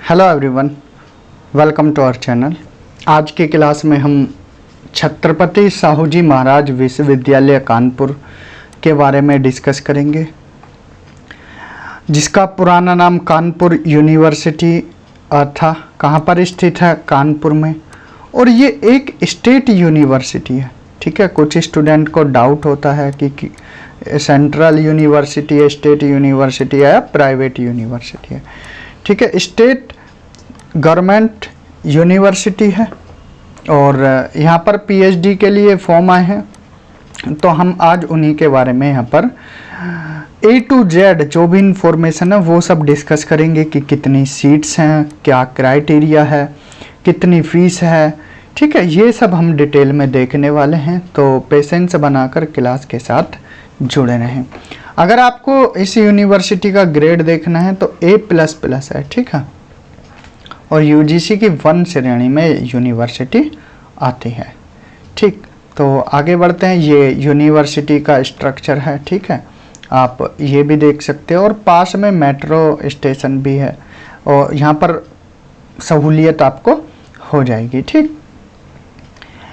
Hello everyone, welcome to our channel. आज की class में हम छत्रपति साहू जी महाराज विश्वविद्यालय कानपुर के बारे में डिस्कस करेंगे, जिसका पुराना नाम कानपुर यूनिवर्सिटी था। कहाँ पर स्थित है? कानपुर में। और ये एक स्टेट यूनिवर्सिटी है। ठीक है, कुछ स्टूडेंट को डाउट होता है कि सेंट्रल यूनिवर्सिटी है, स्टेट यूनिवर्सिटी है या प्राइवेट यूनिवर्सिटी है। ठीक है, स्टेट गवर्नमेंट यूनिवर्सिटी है और यहाँ पर पीएचडी के लिए फॉर्म आए हैं। तो हम आज उन्हीं के बारे में यहाँ पर A to Z जो भी इंफॉर्मेशन है वो सब डिस्कस करेंगे कि कितनी सीट्स हैं, क्या क्राइटेरिया है, कितनी फीस है। ठीक है, ये सब हम डिटेल में देखने वाले हैं, तो पेशेंस बनाकर क्लास के साथ जुड़े रहें। अगर आपको इस यूनिवर्सिटी का ग्रेड देखना है तो A++ है। ठीक है, और यूजीसी की 1 श्रेणी में यूनिवर्सिटी आती है। ठीक, तो आगे बढ़ते हैं। ये यूनिवर्सिटी का स्ट्रक्चर है। ठीक है, आप ये भी देख सकते हो और पास में मेट्रो स्टेशन भी है और यहाँ पर सहूलियत आपको हो जाएगी। ठीक,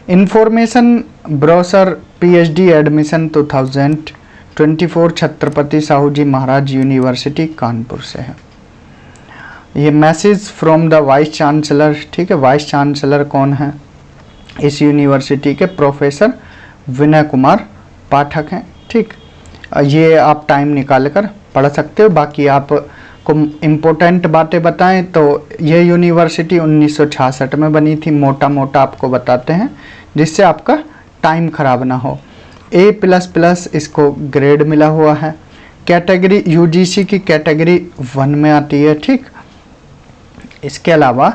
information brochure PhD admission 2024 Chhatrapati Sahu ji Maharaj university Kanpur से है। ये message from the vice chancellor. ठीक है, वाइस चांसलर कौन है इस यूनिवर्सिटी के? प्रोफेसर विनय कुमार पाठक हैं। ठीक, ये आप टाइम निकाल कर पढ़ सकते हो। बाकी आपको इम्पोर्टेंट बातें बताएं तो ये यूनिवर्सिटी 1966 में बनी थी। मोटा मोटा आपको बताते हैं जिससे आपका टाइम खराब ना हो। A++ इसको ग्रेड मिला हुआ है। कैटेगरी यूजीसी की कैटेगरी 1 में आती है। ठीक, इसके अलावा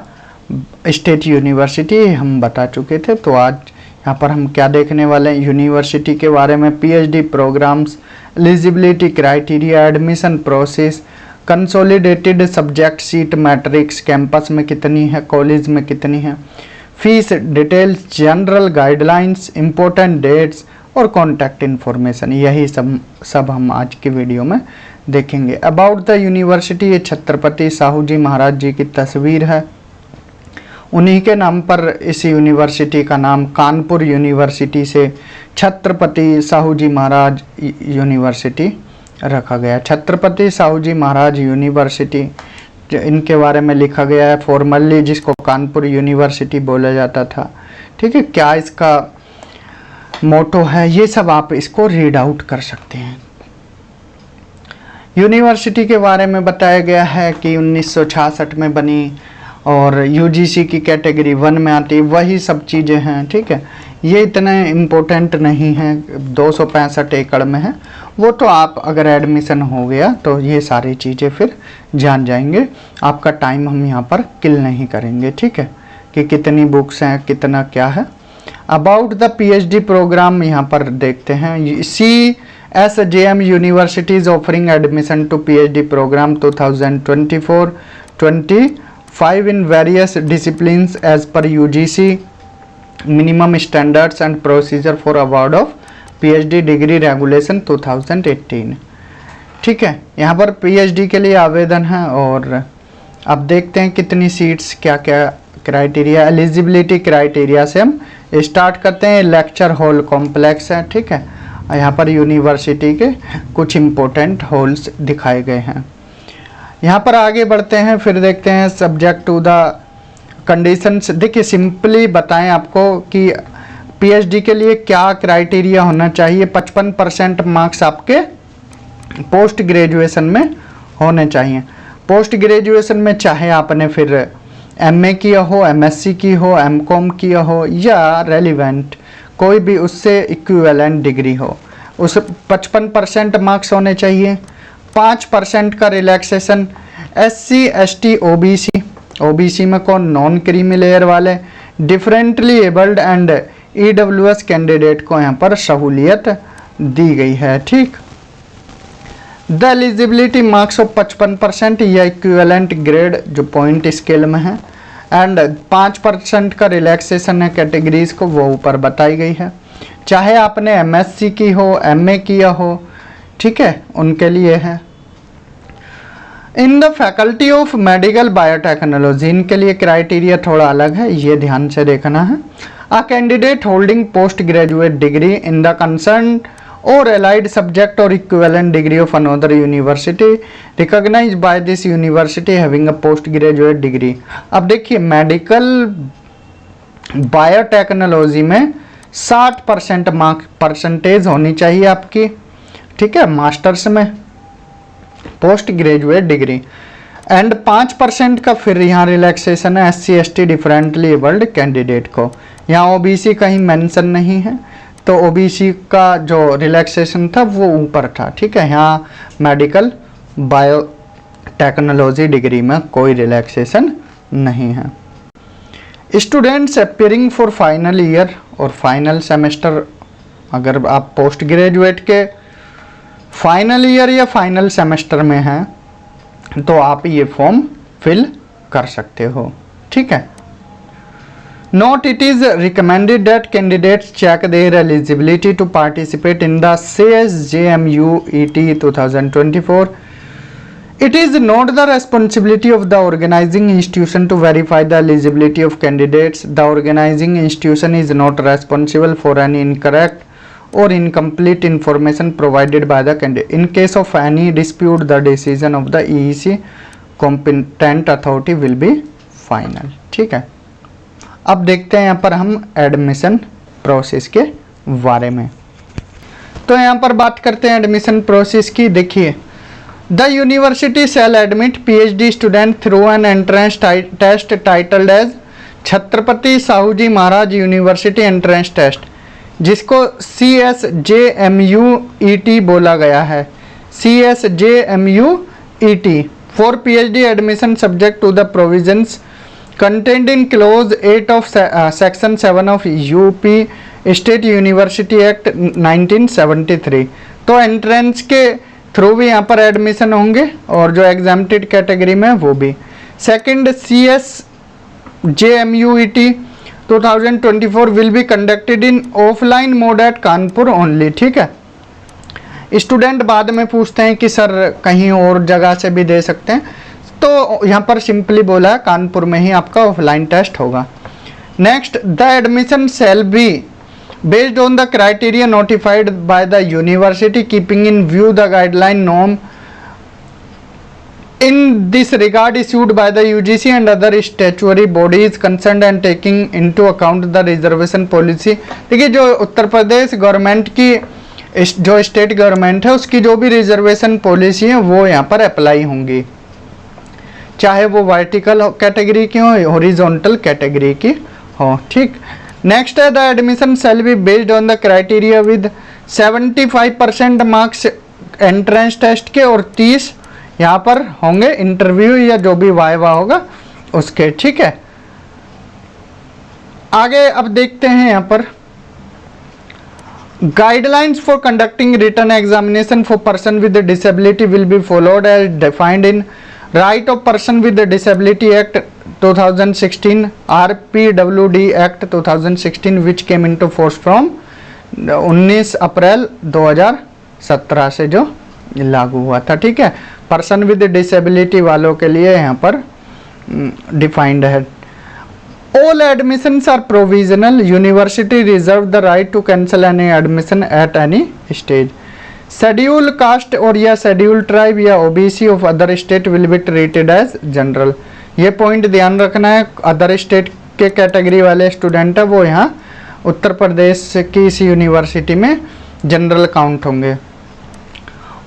स्टेट यूनिवर्सिटी हम बता चुके थे। तो आज यहाँ पर हम क्या देखने वाले हैं? यूनिवर्सिटी के बारे में, PhD programmes, eligibility criteria, admission process, consolidated subject seat matrix, campus में कितनी है, कॉलेज में कितनी है, fees details, general guidelines, important dates और कॉन्टैक्ट इन्फॉर्मेशन। यही सब हम आज की वीडियो में देखेंगे। अबाउट द यूनिवर्सिटी, ये छत्रपति साहू जी महाराज जी की तस्वीर है। उन्हीं के नाम पर इस यूनिवर्सिटी का नाम कानपुर यूनिवर्सिटी से छत्रपति साहू जी महाराज यूनिवर्सिटी रखा गया। छत्रपति साहू जी महाराज यूनिवर्सिटी इनके बारे में लिखा गया है फॉर्मली, जिसको कानपुर यूनिवर्सिटी बोला जाता था। ठीक है, क्या इसका मोटो है, ये सब आप इसको रीड आउट कर सकते हैं। यूनिवर्सिटी के बारे में बताया गया है कि 1966 में बनी और यूजीसी की कैटेगरी 1 में आती, वही सब चीज़ें हैं। ठीक है, ये इतने इम्पोर्टेंट नहीं है। 265 एकड़ में है वो, तो आप अगर एडमिशन हो गया तो ये सारी चीज़ें फिर जान जाएंगे। आपका टाइम हम यहाँ पर किल नहीं करेंगे। ठीक है, कि कितनी बुक्स हैं, कितना क्या है। अबाउट द पीएचडी प्रोग्राम यहाँ पर देखते हैं। CSJM universities offering admission to PhD programme 2024-25 in various disciplines as per UGC minimum standards and procedure for award of PhD degree regulation 2018। ठीक है, यहाँ पर PhD के लिए आवेदन है और अब देखते हैं कितनी सीट्स, क्या क्या क्राइटेरिया। एलिजिबिलिटी क्राइटेरिया से हम स्टार्ट करते हैं। लेक्चर हॉल कॉम्प्लेक्स है। ठीक है, यहाँ पर यूनिवर्सिटी के कुछ इम्पोर्टेंट हॉल्स दिखाए गए हैं। यहाँ पर आगे बढ़ते हैं, फिर देखते हैं सब्जेक्ट टू द कंडीशंस। देखिए, सिंपली बताएं आपको कि पीएचडी के लिए क्या क्राइटेरिया होना चाहिए। 55% मार्क्स आपके पोस्ट ग्रेजुएशन में होने चाहिए। पोस्ट ग्रेजुएशन में चाहे आपने फिर एमए किया हो, एमएससी की हो, एमकॉम किया हो या रेलिवेंट कोई भी उससे इक्विवेलेंट डिग्री हो, उस 55% मार्क्स होने चाहिए। 5% का रिलैक्सेशन SC ST OBC में कौन? नॉन क्रीमी लेयर वाले, differently abled and EWS candidate को यहाँ पर सहूलियत दी गई है। ठीक, द एलिजिबिलिटी मार्क्स ऑफ 55% या इक्विवेलेंट ग्रेड जो पॉइंट स्केल में है, एंड 5% का रिलैक्सेशन है कैटेगरीज को, वो ऊपर बताई गई है। चाहे आपने MSc की हो, MA किया हो, ठीक है, उनके लिए है। In the faculty of medical biotechnology, इनके लिए क्राइटेरिया थोड़ा अलग है, ये ध्यान से देखना है। A candidate holding post graduate degree in the concern और allied subject or equivalent degree of another university recognized by this university having a postgraduate degree। अब देखिए मेडिकल बायोटेक्नोलॉजी में 60% मार्क परसेंटेज होनी चाहिए आपकी, ठीक है, मास्टर्स में पोस्ट ग्रेजुएट डिग्री, एंड 5% का फिर यहाँ रिलैक्सेशन है SC ST differently abled candidate को। यहाँ OBC कहीं मेंशन नहीं है, तो OBC का जो रिलैक्सेशन था वो ऊपर था, ठीक है। यहाँ मेडिकल बायोटेक्नोलॉजी डिग्री में कोई रिलैक्सेशन नहीं है। Students appearing for final year और फाइनल सेमेस्टर, अगर आप पोस्ट ग्रेजुएट के फाइनल ईयर या फाइनल सेमेस्टर में हैं तो आप ये फॉर्म फिल कर सकते हो, ठीक है। Note, it is recommended that candidates check their eligibility to participate in the CSJMU ET 2024. It is not the responsibility of the organizing institution to verify the eligibility of candidates. The organizing institution is not responsible for any incorrect or incomplete information provided by the candidate. In case of any dispute, the decision of the EEC competent authority will be final, ठीक है। अब देखते हैं यहाँ पर हम admission process के बारे में। तो यहाँ पर बात करते हैं एडमिशन प्रोसेस की। देखिए, the university shall admit PhD student through an entrance test titled as Chhatrapati Sahu ji Maharaj university entrance test, जिसको CSJMU ET बोला गया है। CSJMU ET for PhD admission subject to the provisions contained in clause 8 of section 7 of UP State University Act 1973। तो entrance के through भी यहाँ पर admission होंगे और जो एग्जाम्प्टेड कैटेगरी में वो भी। Second, CSJMU ET 2024 will be conducted in offline mode eight Kanpur only, ठीक है। स्टूडेंट बाद में पूछते हैं कि सर कहीं और जगह से भी दे सकते हैं, तो यहाँ पर सिंपली बोला है कानपुर में ही आपका ऑफलाइन टेस्ट होगा। Next, the admission shall be based on the criteria notified by the university keeping in view the guideline norm in this regard issued by the UGC and other statutory bodies concerned and taking into account the reservation policy. देखिए, जो Uttar Pradesh government की जो state government है उसकी जो भी reservation policy है वो यहाँ पर अप्लाई होंगी, चाहे वो वर्टिकल कैटेगरी की हो, हॉरिजॉन्टल कैटेगरी की हो, ठीक। नेक्स्ट है, the admission shall be based on the criteria with 75% marks entrance test के और 30 यहाँ पर होंगे इंटरव्यू या जो भी वाइवा होगा उसके, ठीक है। आगे अब देखते हैं यहाँ पर guidelines for conducting written examination for person with disability will be followed as defined in right of person with disability act 2016 RPWD act 2016 which came into force from 19 April 2017 से जो लागू हुआ था, ठीक है। पर्सन विद डिसेबिलिटी वालों के लिए यहाँ पर डिफाइंड है। All admissions are provisional, university reserve the right to cancel any admission at any stage. Schedule caste और या शेड्यूल ट्राइब या OBC of other state will be treated as general. ये पॉइंट ध्यान रखना है, अदर स्टेट के category वाले student है वो यहाँ उत्तर प्रदेश की इस यूनिवर्सिटी में जनरल काउंट होंगे।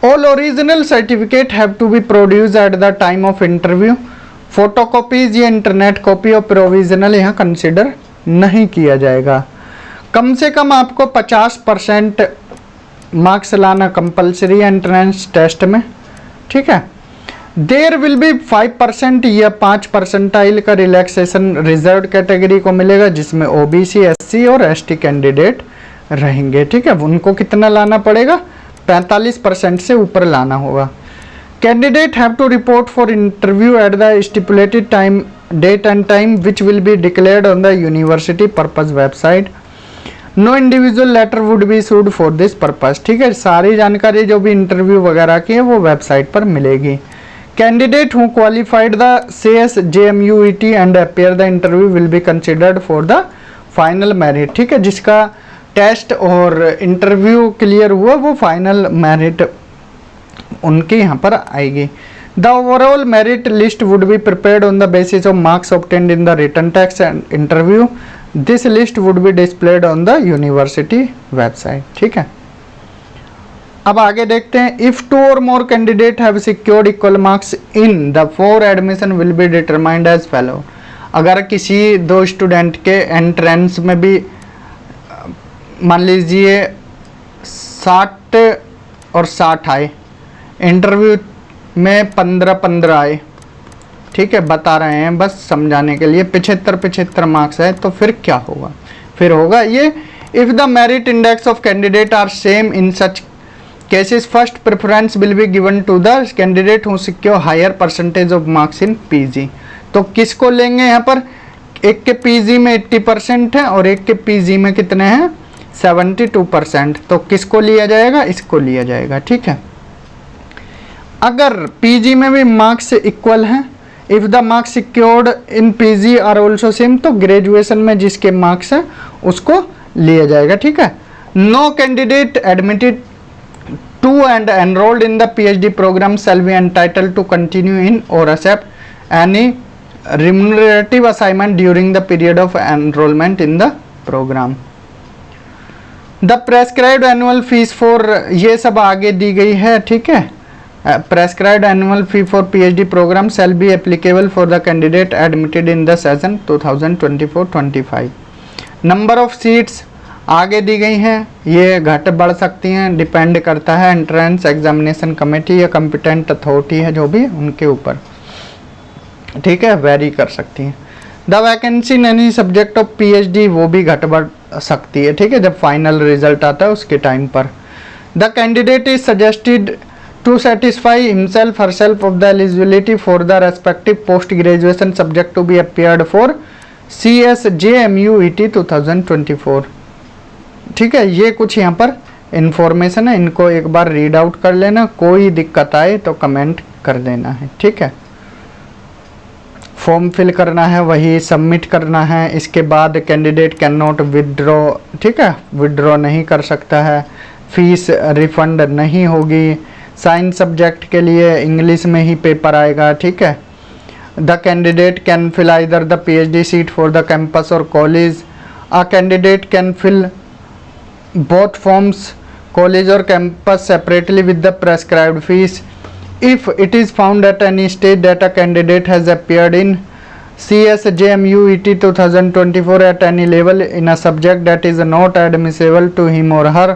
All original certificate have to be produce at the time of interview. Photocopies या इंटरनेट कॉपी और प्रोविजनल यहाँ कंसिडर नहीं किया जाएगा। कम से कम आपको 50% मार्क्स लाना कंपलसरी एंट्रेंस टेस्ट में, ठीक है। देयर विल बी 5% या 5% का रिलैक्सेशन रिजर्व कैटेगरी को मिलेगा, जिसमें OBC SC और ST कैंडिडेट रहेंगे, ठीक है। उनको कितना लाना पड़ेगा? 45% से ऊपर लाना होगा। Candidate have to report for interview at the stipulated time date and time which will be declared on the university purpose website. No individual letter would be issued for this purpose, ठीक है। सारी जानकारी जो भी interview वगैरह की है वो वेबसाइट पर मिलेगी। Candidate who qualified the CSJMUET and appear the interview will be considered for the final merit. ठीक है, जिसका टेस्ट और इंटरव्यू क्लियर हुआ वो फाइनल मेरिट उनके यहाँ पर आएगी। The overall merit list would be prepared on the basis of marks obtained in the written test and interview. This list would be displayed on the university website. ठीक है, अब आगे देखते हैं। इफ 2 और more candidate have secured equal marks in the 4 admission will be determined as follow. अगर किसी 2 student के एंट्रेंस में भी मान लीजिए 60 और 60 आए, इंटरव्यू में 15-15 आए, ठीक है, बता रहे हैं बस समझाने के लिए, 75-75 मार्क्स है, तो फिर क्या होगा? फिर होगा ये, if the merit index of candidate are same in such cases first preference will be given to the candidate who secure higher percentage of marks in PG. तो किसको लेंगे यहाँ पर? एक के पीजी में 80% है और एक के पीजी में कितने हैं? 72%। तो किसको लिया जाएगा? इसको लिया जाएगा। ठीक है, अगर पीजी में भी मार्क्स इक्वल हैं, if the marks secured in PG are also same, तो ग्रेजुएशन में जिसके मार्क्स हैं उसको लिया जाएगा। ठीक है, no candidate admitted to and enrolled in the PhD program shall be entitled to continue in or accept any remunerative assignment during the period of enrollment in the program. The prescribed annual fees for, ये सब आगे दी गई है। ठीक है, prescribed annual fee for PhD program shall be applicable for the candidate admitted in the session 2024-25. Number of seats आगे दी गई हैं, ये घट बढ़ सकती हैं, डिपेंड करता है एंट्रेंस एग्जामिनेशन कमेटी या कॉम्पिटेंट अथॉरिटी है जो भी उनके ऊपर। ठीक है, वेरी कर सकती हैं। The vacancy in any subject of PhD वो भी घट बढ़ सकती है। ठीक है, जब फाइनल रिजल्ट आता है उसके टाइम पर। The candidate is suggested to satisfy himself herself of the eligibility for the respective post graduation subject to be appeared for CSJMUET 2024। ठीक है, ये कुछ यहाँ पर इंफॉर्मेशन है, इनको एक बार रीड आउट कर लेना, कोई दिक्कत आए तो कमेंट कर देना है। ठीक है, फॉर्म फिल करना है, वही सबमिट करना है। इसके बाद कैंडिडेट कैन नॉट विदड्रॉ, ठीक है, विदड्रॉ नहीं कर सकता है, फीस रिफंड नहीं होगी। साइंस सब्जेक्ट के लिए इंग्लिश में ही पेपर आएगा। ठीक है, the candidate can fill either the PhD seat for the campus और college. A candidate can fill both forms, college or campus, separately with the prescribed fees. If it is found at any stage that a candidate has appeared in CSJMUET 2024 at any level in a subject that is not admissible to him or her,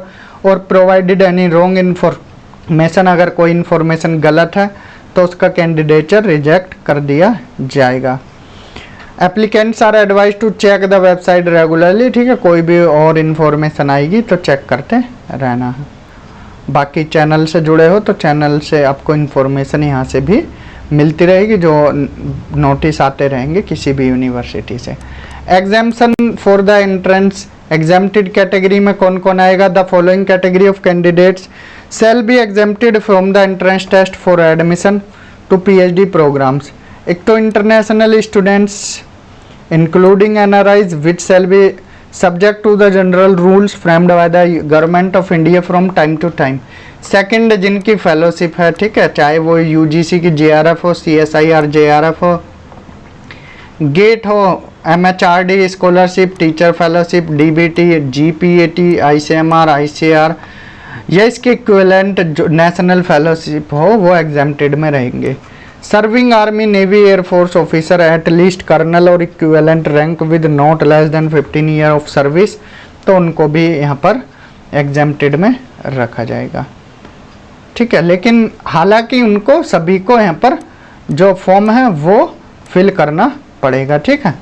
or provided any wrong information, अगर कोई information गलत है तो उसका candidature reject कर दिया जाएगा। Applicants are advise to check the website regularly. ठीक है, कोई भी और इन्फॉर्मेशन आएगी तो चेक करते रहना है। बाकी चैनल से जुड़े हो तो चैनल से आपको इन्फॉर्मेशन यहाँ से भी मिलती रहेगी, जो नोटिस आते रहेंगे किसी भी यूनिवर्सिटी से। Exemption for the entrance, exempted category में कौन कौन आएगा? The following category of candidates shall be exempted from the entrance test for admission to PhD programmes. एक तो international students including NRIs which shall be subject to the general rules framed by the government of India from time to time. Second, जिनकी fellowship है, ठीक है, चाहे वो UGC की JRF हो, CSIR JRF हो, गेट हो, MHRD scholarship, teacher fellowship, DBT, GPAT, ICMR, ICAR या इसके इक्विवेलेंट जो नेशनल फेलोशिप हो वो एग्जाम्प्टेड में रहेंगे। Serving army, navy, air force officer at least colonel और equivalent rank with not less than 15 year of service, तो उनको भी यहाँ पर एग्जाम्प्टेड में रखा जाएगा। ठीक है, लेकिन हालांकि उनको सभी को यहाँ पर जो फॉर्म है वो फिल करना पड़ेगा। ठीक है,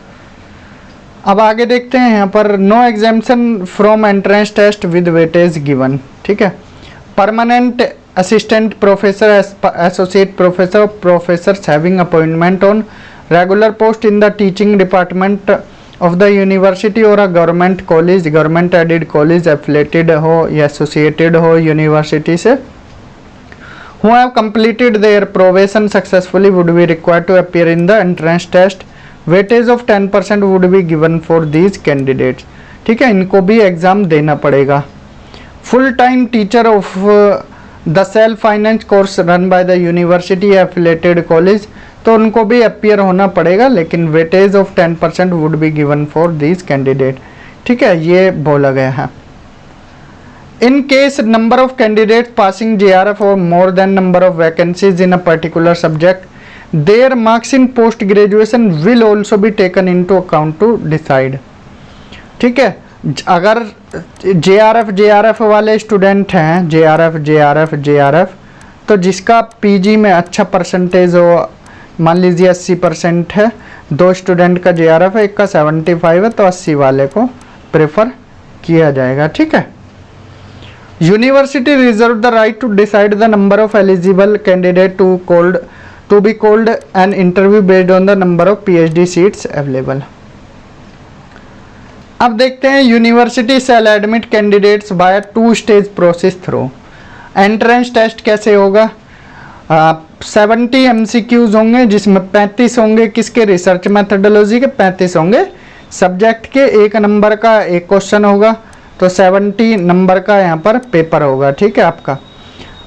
अब आगे देखते हैं यहाँ पर no exemption from entrance test with weightage given. ठीक है, permanent assistant professor, associate professor, professors having appointment on regular post in the teaching department of the university or a government college, government aided college affiliated हो या associated हो university से, who have completed their probation successfully would be required to appear in the entrance test. Weightage of 10% would be given for these candidates. ठीक है, इनको भी exam देना पड़ेगा. Full time teacher of the self finance course run by the university affiliated college, तो उनको भी appear होना पड़ेगा, लेकिन weightage of 10% would be given for this candidate. ठीक है, ये बोला गया है. In case number of candidate passing JRF और more than number of vacancies in a particular subject, their marks in post graduation will also be taken into account to decide. ठीक है, अगर JRF वाले student हैं, JRF, तो जिसका PG में अच्छा परसेंटेज हो, मान लीजिए 80% है, 2 स्टूडेंट का JRF है, एक का 75 है, तो 80 वाले को प्रेफर किया जाएगा. ठीक है. University reserve the right to decide the number of eligible candidate to be called an interview based on the number of PhD seats available. अब देखते हैं university shall admit candidates by 2 stage process through. Entrance test कैसे होगा? 70 MCQs होंगे, जिसमें 35 होंगे किसके, research methodology के, 35 होंगे सब्जेक्ट के. 1 नंबर का एक क्वेश्चन होगा, तो 70 नंबर का यहाँ पर पेपर होगा. ठीक है आपका,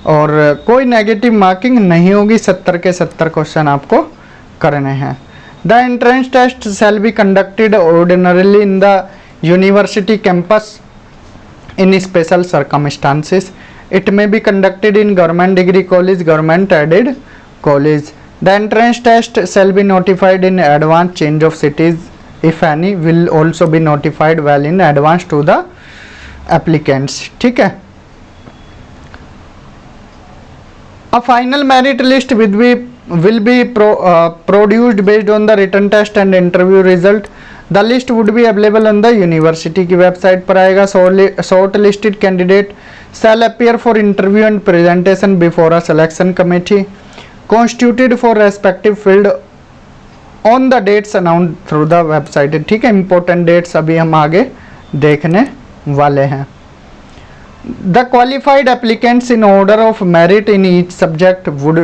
और कोई नेगेटिव मार्किंग नहीं होगी. 70 के 70 क्वेश्चन आपको करने हैं. The entrance test shall be conducted ordinarily in the university campus in special circumstances. It may be conducted in government degree college, government aided college. The entrance test shall be notified in advance. Change of cities, if any, will also be notified well in advance to the applicants. ठीक है. A final merit list will be produced based on the written test and interview result. The list would be available on the university की website पर आएगा. Shortlisted candidate shall appear for interview and presentation before a selection committee constituted for respective field on the dates announced through the website. ठीक है, important dates अभी हम आगे देखने वाले हैं. The qualified applicants in order of merit in each subject would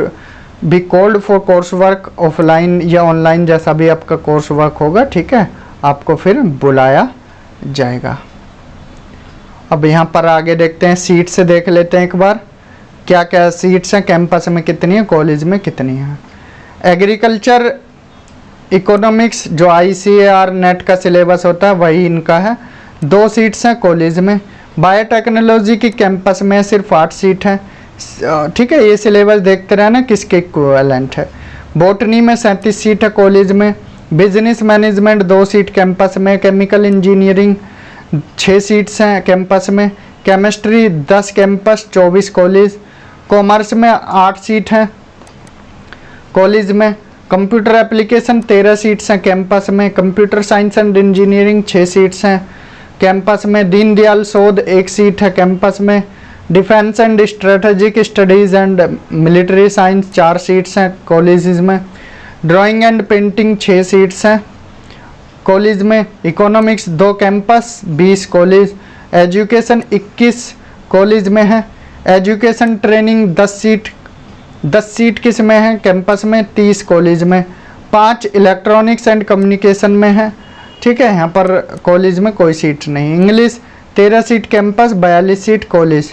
be called for coursework offline या online, जैसा भी आपका coursework होगा. ठीक है, आपको फिर बुलाया जाएगा. अब यहाँ पर आगे देखते हैं, सीट से देख लेते हैं एक बार क्या क्या सीट्स हैं, कैंपस में कितनी है, कॉलेज में कितनी है. एग्रीकल्चर इकोनॉमिक्स जो ICAR नेट का सिलेबस होता है वही इनका है, 2 सीट्स हैं कॉलेज में. बायोटेक्नोलॉजी की कैंपस में सिर्फ 8 सीट हैं. ठीक है, ये सिलेबस देखते रहना किसके इक्विवेलेंट है. बॉटनी में 37 सीट है कॉलेज में. बिजनेस मैनेजमेंट 2 सीट कैंपस में. केमिकल इंजीनियरिंग 6 सीट्स हैं कैंपस में. Chemistry 10 campus 24 college. कॉमर्स में 8 सीट हैं कॉलेज में. कंप्यूटर एप्लीकेशन 13 सीट्स हैं कैंपस में. Computer science and engineering 6 seats हैं कैंपस में. दीनदयाल शोध 1 सीट है कैंपस में. Defence and strategic studies and military science 4 seats हैं कॉलेज में. ड्राइंग एंड पेंटिंग 6 सीट्स हैं कॉलेज में. Economics 2 campus 20 college. Education 21 college में है. एजुकेशन ट्रेनिंग 10 सीट किस में है कैंपस में, 30 कॉलेज में. 5 इलेक्ट्रॉनिक्स एंड कम्युनिकेशन में है. ठीक है, यहाँ पर कॉलेज में कोई सीट नहीं. English 13 seat campus 42 seat college.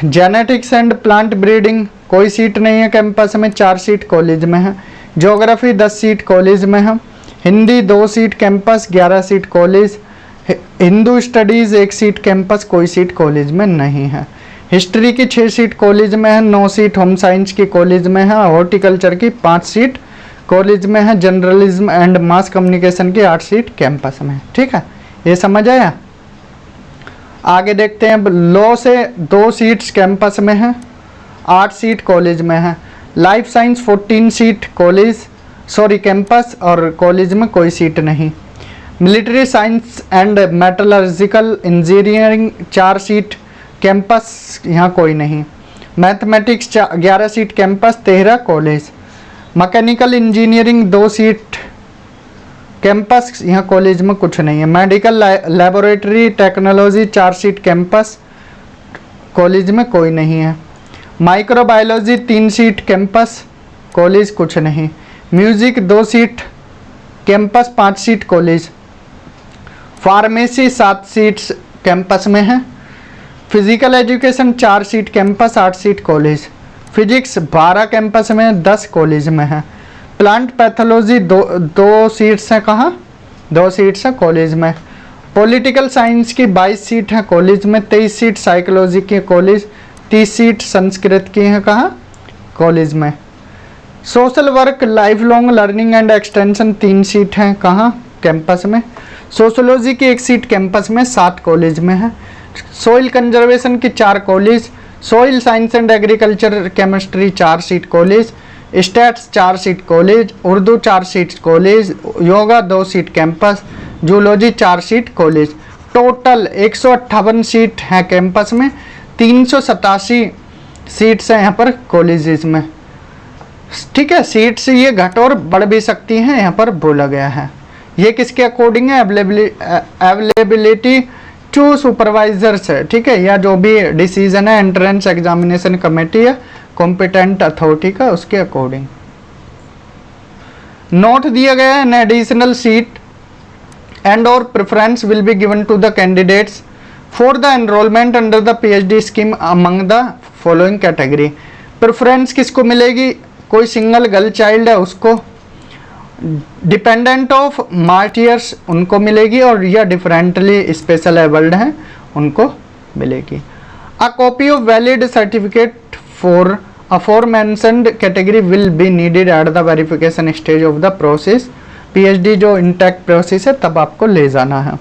Genetics and plant breeding कोई सीट नहीं है कैंपस में, 4 सीट कॉलेज में है. ज्योग्राफी 10 सीट कॉलेज में है. Hindi 2 seat campus 11 seat college. Hindu studies 1 seat campus, कोई सीट कॉलेज में नहीं है. हिस्ट्री की 6 सीट कॉलेज में है. 9 सीट होम साइंस की कॉलेज में है. हॉर्टिकल्चर की 5 सीट कॉलेज में है. जर्नलिज्म एंड मास कम्युनिकेशन की 8 सीट कैंपस में है. ठीक है, ये समझ आया. आगे देखते हैं. लॉ से 2 सीट्स कैंपस में है, 8 सीट कॉलेज में है. लाइफ साइंस 14 सीट कैंपस और कॉलेज में कोई सीट नहीं. Military science and metallurgical engineering 4 seat campus, यहाँ कोई नहीं. Mathematics 11 seat campus 13 college. Mechanical engineering 2 seat campus, यहाँ कॉलेज में कुछ नहीं है. Medical laboratory technology 4 seat campus, college में कोई नहीं है. माइक्रोबायोलॉजी 3 सीट कैंपस, कॉलेज कुछ नहीं। Music 2 seat campus, 5 seat college. Pharmacy 7 seats campus में है। Physical education 4 seat campus, 8 seat college. Physics 12 campus में, 10 कॉलेज में है। प्लांट पैथोलॉजी दो सीट्स हैं, कहाँ? 2 सीट्स हैं कॉलेज में। पॉलिटिकल साइंस की 22 सीट है कॉलेज में, 23 सीट साइकोलॉजी की कॉलेज, 30 सीट संस्कृत की हैं, कहाँ? कॉलेज में। Social work life long learning and extension 3 seat हैं, कहाँ? कैंपस में। सोशोलॉजी की 1 सीट कैंपस में, 7 कॉलेज में है। सोइल कंजर्वेशन की 4 college. Soil science and agriculture chemistry 4 seat college. Stats 4 seat college. Urdu 4 seat college. Yoga 2 seat campus. Zoology 4 seat college. Total 158 seat हैं campus में, 387 सीट्स हैं यहाँ पर कॉलेजेस में। ठीक है, सीट्स ये घट और बढ़ भी सकती हैं, यहाँ पर बोला गया है। ये किसके अकॉर्डिंग है? अवेलेबिलिटी टू सुपरवाइजर्स है, ठीक है, या जो भी डिसीजन है एंट्रेंस एग्जामिनेशन कमेटी या कॉम्पिटेंट अथॉरिटी का, उसके अकॉर्डिंग। नोट दिया गया है, एन एडिशनल सीट एंड और preference will be given to the candidates for the enrolment under the PhD scheme among the following category. Preference किसको मिलेगी? कोई सिंगल गर्ल चाइल्ड है उसको, डिपेंडेंट ऑफ मार्टियर्स उनको मिलेगी, और या डिफरेंटली स्पेशल एबल्ड हैं उनको मिलेगी। A copy of valid certificate for aforementioned category will be needed at the verification stage of the process. PhD जो इंटेक प्रोसेस है तब आपको ले जाना है,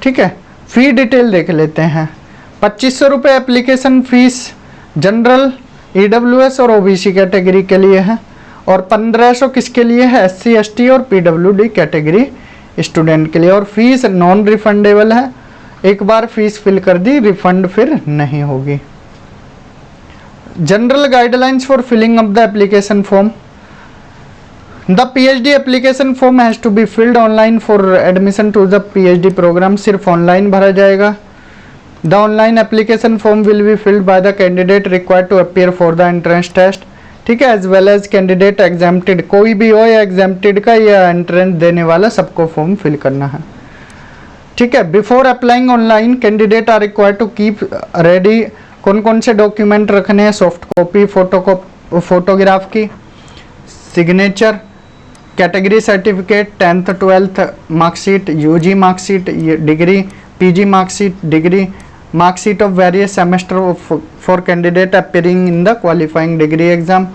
ठीक है। फी डिटेल देख लेते हैं। 2500 रुपये एप्लीकेशन फीस जनरल, ईडब्ल्यूएस और ओबीसी कैटेगरी के लिए है, और 1500 किसके लिए है? एससी एसटी और पीडब्ल्यूडी कैटेगरी स्टूडेंट के लिए। और फीस नॉन रिफंडेबल है, एक बार फीस फिल कर दी रिफंड फिर नहीं होगी। General guidelines for filling up the application form. The PhD application form has to be filled online for admission to the PhD programme. सिर्फ ऑनलाइन भरा जाएगा। The online application form will be filled by the candidate required to appear for the entrance test, ठीक है, as well as candidate exempted, कोई भी हो या exempted का या एंट्रेंस देने वाला, सबको फॉर्म फिल करना है, ठीक है। Before applying online candidate are required to keep ready, कौन कौन से डॉक्यूमेंट रखने हैं? सॉफ्ट कॉपी फोटोग्राफ की, signature, category certificate, 10th 12th marksheet, UG marksheet, degree, PG marksheet, degree, marksheet of various semester for candidate appearing in the qualifying degree exam,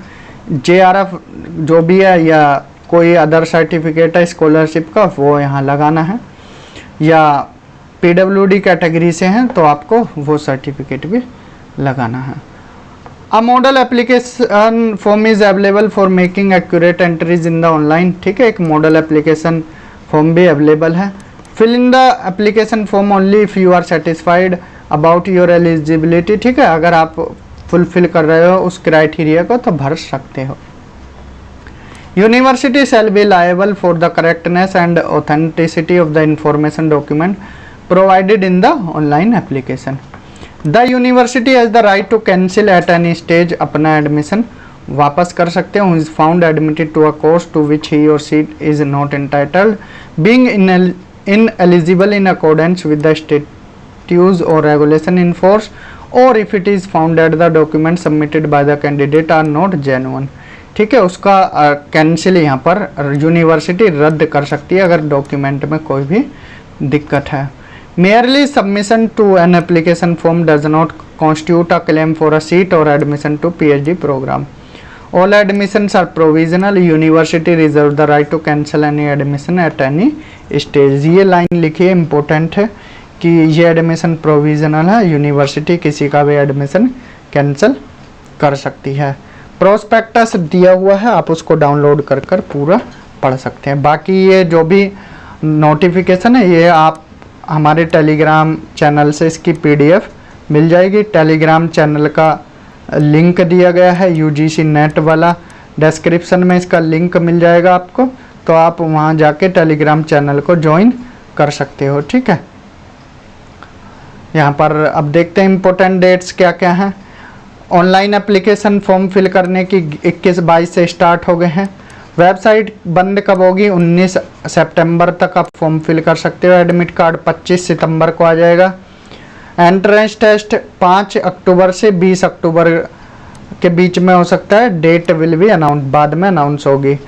JRF जो भी है, या कोई अदर सर्टिफिकेट है scholarship का, वो यहाँ लगाना है, या पीडब्ल्यूडी कैटेगरी से हैं तो आपको वो सर्टिफिकेट भी लगाना है। A model application form is available for making accurate entries in the online, ठीक है, एक मॉडल एप्लीकेशन फॉर्म भी अवेलेबल है। Fill in the application form only if you are satisfied about your eligibility, ठीक है, अगर आप फुलफिल कर रहे हो उस क्राइटेरिया को तो भर सकते हो। University shall be liable for the correctness and authenticity of the information document provided in the online application. The university has the right to cancel at any stage, अपना एडमिशन वापस कर सकते हो। Is found admitted to a course to which he or she is not entitled, being ineligible in accordance with the statutes or regulation in force, or if it is found that the documents submitted by the candidate are not genuine, ठीक है, उसका cancel यहाँ पर university रद्द कर सकती है अगर डॉक्यूमेंट में कोई भी दिक्कत है। Merely submission to an application form does not constitute a claim for a seat or admission to PhD programme. All admissions are provisional. University reserve the right to cancel any admission at any stage. ये line लिखिए, important है कि ये admission provisional है, university किसी का भी admission cancel कर सकती है। प्रोस्पेक्टस दिया हुआ है, आप उसको डाउनलोड कर कर पूरा पढ़ सकते हैं। बाकी ये जो भी नोटिफिकेशन है ये आप हमारे टेलीग्राम चैनल से इसकी PDF मिल जाएगी। टेलीग्राम चैनल का लिंक दिया गया है UGC नेट वाला, डिस्क्रिप्शन में इसका लिंक मिल जाएगा आपको, तो आप वहाँ जाके टेलीग्राम चैनल को ज्वाइन कर सकते हो, ठीक है। यहाँ पर अब देखते हैं इम्पोर्टेंट डेट्स क्या क्या हैं। ऑनलाइन एप्लीकेशन फॉर्म फिल करने की 21-22 से स्टार्ट हो गए हैं। वेबसाइट बंद कब होगी? 19 सितंबर तक आप फॉर्म फिल कर सकते हो। एडमिट कार्ड 25 सितंबर को आ जाएगा। एंट्रेंस टेस्ट 5 अक्टूबर से 20 अक्टूबर के बीच में हो सकता है। डेट विल बी अनाउंस, बाद में अनाउंस होगी।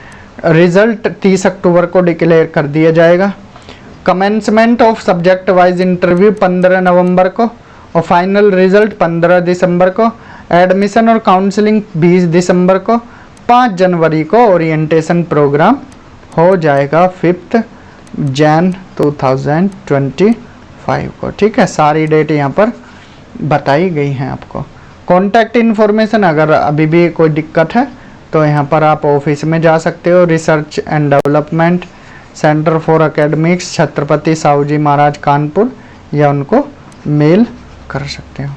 रिजल्ट 30 अक्टूबर को डिक्लेयर कर दिया जाएगा। Commencement of subject wise interview 15 नवंबर को और फाइनल रिजल्ट 15 दिसंबर को। एडमिशन और काउंसलिंग 20 दिसंबर को। 5 जनवरी को ओरिएंटेशन प्रोग्राम हो जाएगा 5 जैन 2025 को। ठीक है, सारी डेट यहाँ पर बताई गई हैं आपको। कॉन्टैक्ट इन्फॉर्मेशन, अगर अभी भी कोई दिक्कत है तो यहाँ पर आप ऑफिस में जा सकते हो। Research and development centre for academics, Chhatrapati Sahu ji Maharaj Kanpur, या उनको मेल कर सकते हो।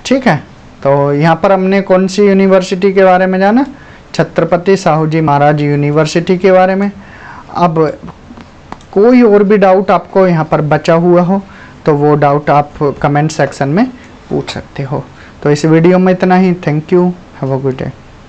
ठीक है, तो यहाँ पर हमने कौन सी यूनिवर्सिटी के बारे में जाना? छत्रपति साहू जी महाराज यूनिवर्सिटी के बारे में। अब कोई और भी डाउट आपको यहाँ पर बचा हुआ हो तो वो डाउट आप कमेंट सेक्शन में पूछ सकते हो। तो इस वीडियो में इतना ही। Thank you, have a good day.